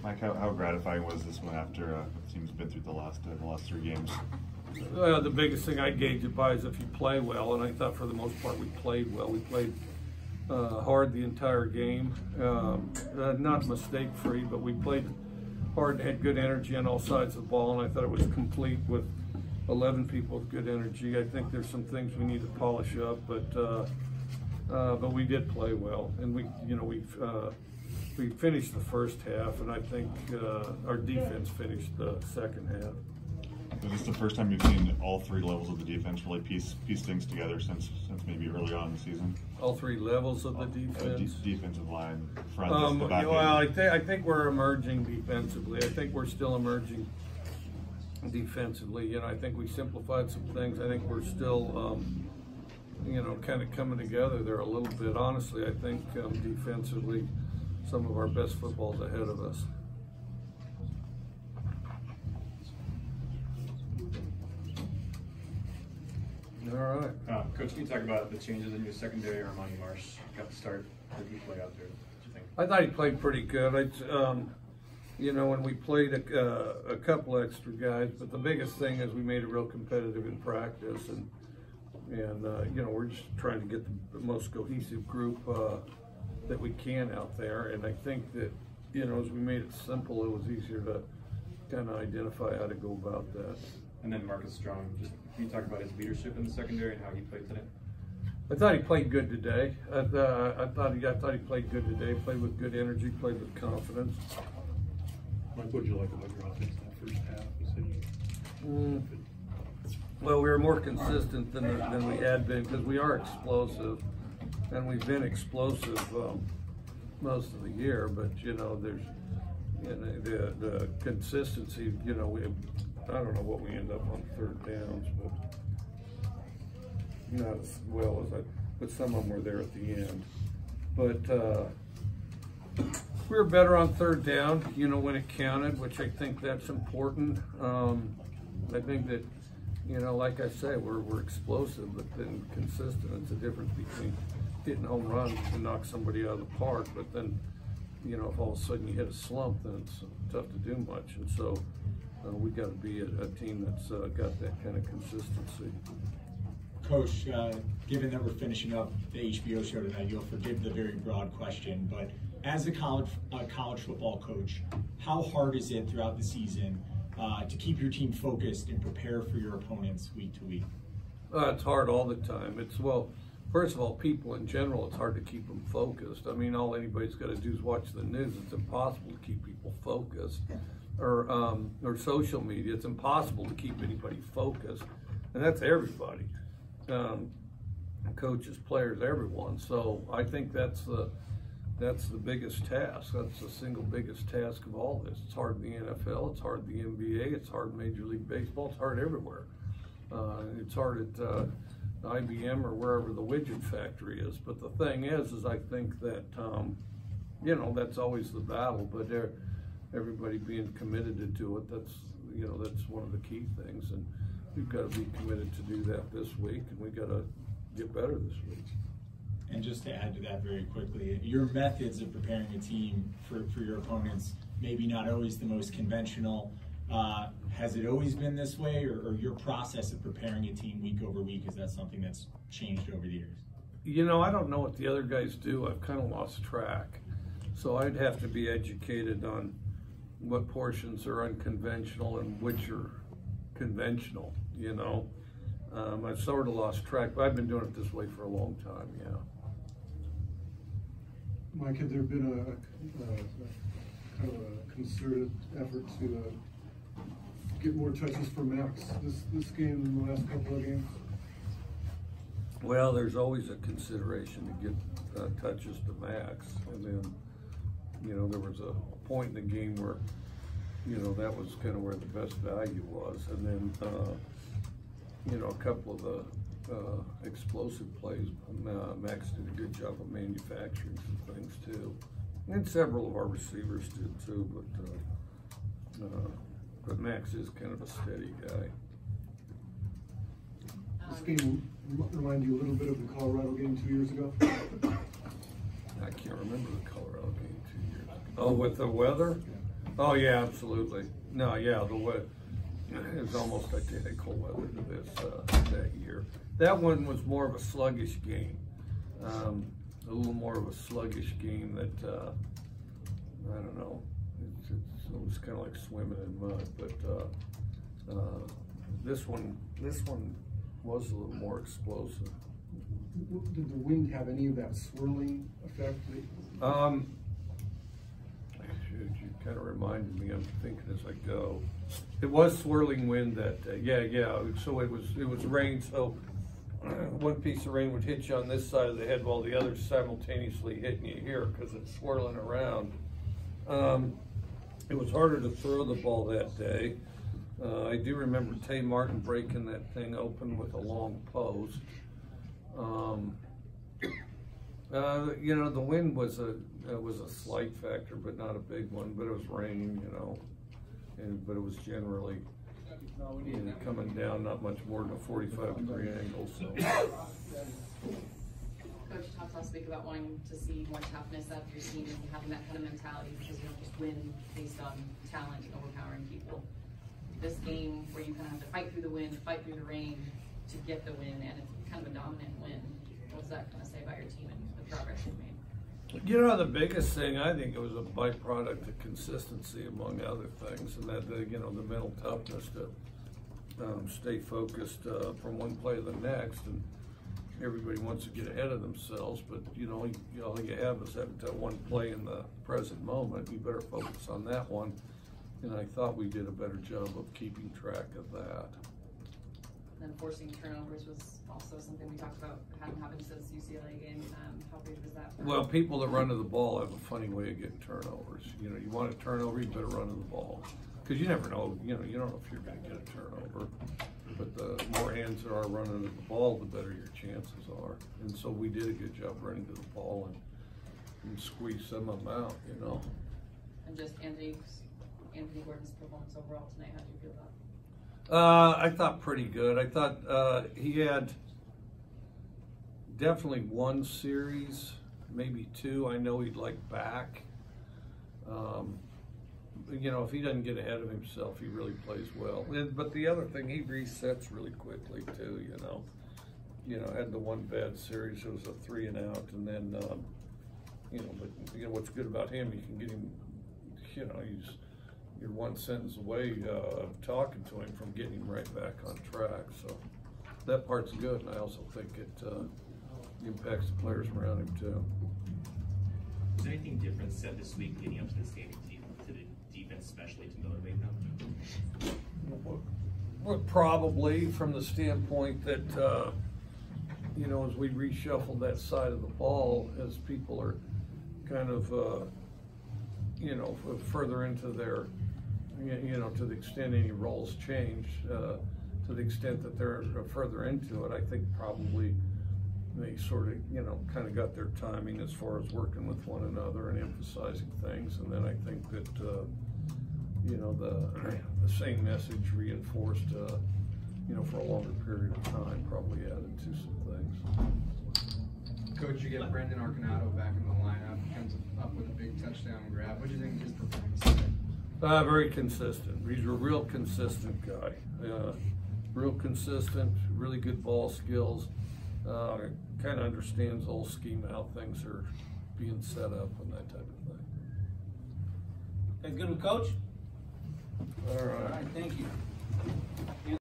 Mike, how gratifying was this one after the team's been through the last 3 games? The biggest thing I gauge it by is if you play well, and I thought for the most part we played well. We played hard the entire game, not mistake-free, but we played hard and had good energy on all sides of the ball, and I thought it was complete with 11 people with good energy. I think there's some things we need to polish up, but we did play well, and we finished the first half, and I think our defense finished the second half. Is this the first time you've seen all 3 levels of the defense really piece things together since maybe early on in the season? All 3 levels of the defense? Defensive line, front, the back end. Well, I think we're emerging defensively. I think we're still emerging defensively. I think we simplified some things. I think we're still, kind of coming together there a little bit. Honestly, I think defensively, some of our best football's ahead of us. All right. Coach, can you talk about the changes in your secondary? Armani Marsh got the start. How did he play out there? What did you think? I thought he played pretty good. When we played a couple extra guys, but the biggest thing is we made it real competitive in practice, and we're just trying to get the most cohesive group that we can out there. And I think that as we made it simple, it was easier to kind of identify how to go about that. And then Marcus Strong, just can you talk about his leadership in the secondary and how he played today? I thought he played good today. I thought he played good today. Played with good energy. Played with confidence. Mike, what did you like about your offense in that first half? Well, we were more consistent than we had been because we are explosive, and we've been explosive most of the year. But there's the consistency. I don't know what we end up on 3rd downs, but not as well as but some of them were there at the end. But we were better on 3rd down, when it counted, which I think that's important. I think that, like I say, we're explosive, but then consistent. It's a difference between hitting home runs and knock somebody out of the park, but then, if all of a sudden you hit a slump, then it's tough to do much. And so we got to be a team that's got that kind of consistency. Coach, given that we're finishing up the HBO show tonight, you'll forgive the very broad question, but as a college football coach, how hard is it throughout the season to keep your team focused and prepare for your opponents week to week? It's hard all the time. First of all, people in general, it's hard to keep them focused. I mean, all anybody's got to do is watch the news. It's impossible to keep people focused. Or social media, it's impossible to keep anybody focused. And that's everybody. Coaches, players, everyone. So I think that's the biggest task. That's the single biggest task of all this. It's hard in the NFL, it's hard in the NBA, it's hard in Major League Baseball, it's hard everywhere. It's hard at IBM or wherever the widget factory is. But the thing is I think that, that's always the battle, but everybody being committed to it, that's one of the key things. And we've got to be committed to do that this week, and we've got to get better this week. And just to add to that very quickly, your methods of preparing a team for your opponents, maybe not always the most conventional. Has it always been this way, or your process of preparing a team week over week, is that something that's changed over the years? I don't know what the other guys do. I've kind of lost track. So I'd have to be educated on what portions are unconventional and which are conventional, I've sort of lost track, but I've been doing it this way for a long time, yeah. Mike, had there been a kind of a concerted effort to get more touches for Max this game than the last couple of games? Well, there's always a consideration to get touches to Max, and then there was a point in the game where that was kind of where the best value was, and then a couple of the explosive plays, Max did a good job of manufacturing some things too, and several of our receivers did too, but Max is kind of a steady guy. This game remind you a little bit of the Colorado game 2 years ago? I can't remember the Colorado game 2 years ago. Oh, with the weather? Oh yeah, absolutely. No, yeah, the way it was almost identical weather to this that year. That one was more of a sluggish game, a little more of a sluggish game that I don't know. It was kind of like swimming in mud, but this one was a little more explosive. Did the wind have any of that swirling effect? You kind of reminded me. I'm thinking as I go. It was swirling wind that day. Yeah. So it was rain. So one piece of rain would hit you on this side of the head while the other's simultaneously hitting you here because it's swirling around. It was harder to throw the ball that day. I do remember Tay Martin breaking that thing open with a long post. You know, the wind was a slight factor, but not a big one. But it was raining, you know, but it was generally coming down not much more than a 45-degree angle. So. Coach, you talked last week about wanting to see more toughness out of your team and having that kind of mentality because you don't just win based on talent and overpowering people. This game where you kind of have to fight through the wind, fight through the rain to get the win, and it's kind of a dominant win. What's that kind of say about your team and the progress you've made? You know, the biggest thing, I think it was a byproduct of consistency among other things, and that, you know, the mental toughness to stay focused from one play to the next. And everybody wants to get ahead of themselves, but you know, all you have is that one play in the present moment. You better focus on that one. And I thought we did a better job of keeping track of that. And then forcing turnovers was also something we talked about hadn't happened since UCLA game. How big was that? Well, people that run to the ball have a funny way of getting turnovers. You know, you want a turnover, you better run to the ball. Because you never know, you know, you don't know if you're going to get a turnover. But the more hands there are running to the ball, the better your chances are. And so we did a good job running to the ball and squeeze some of them out, you know. And just Anthony Gordon's performance overall tonight, how do you feel about it? I thought pretty good. I thought he had definitely one series, maybe two. I know he'd like back. You know, if he doesn't get ahead of himself, he really plays well. But the other thing, he resets really quickly too. You know, had the one bad series, it was a 3 and out, and then you know, but you know what's good about him, you can get him. You know, you're one sentence away of talking to him from getting him right back on track. So that part's good, and I also think it impacts the players around him too. Was there anything different said this week leading up to this game to the defense, especially to motivate them? Well, probably from the standpoint that you know, as we reshuffle that side of the ball, as people are kind of you know, further into their, you know, to the extent any roles change, to the extent that they're further into it, I think probably they sort of, you know, kind of got their timing as far as working with one another and emphasizing things. And then I think that, you know, the same message reinforced, you know, for a longer period of time probably added to some things. Coach, you get Brendan Arcanato back in the lineup, comes up with a big touchdown grab. What do you think of his performance today? Very consistent. He's a real consistent guy. Real consistent, really good ball skills. Kind of understands the whole scheme, how things are being set up and that type of thing. Okay, good with Coach? All right.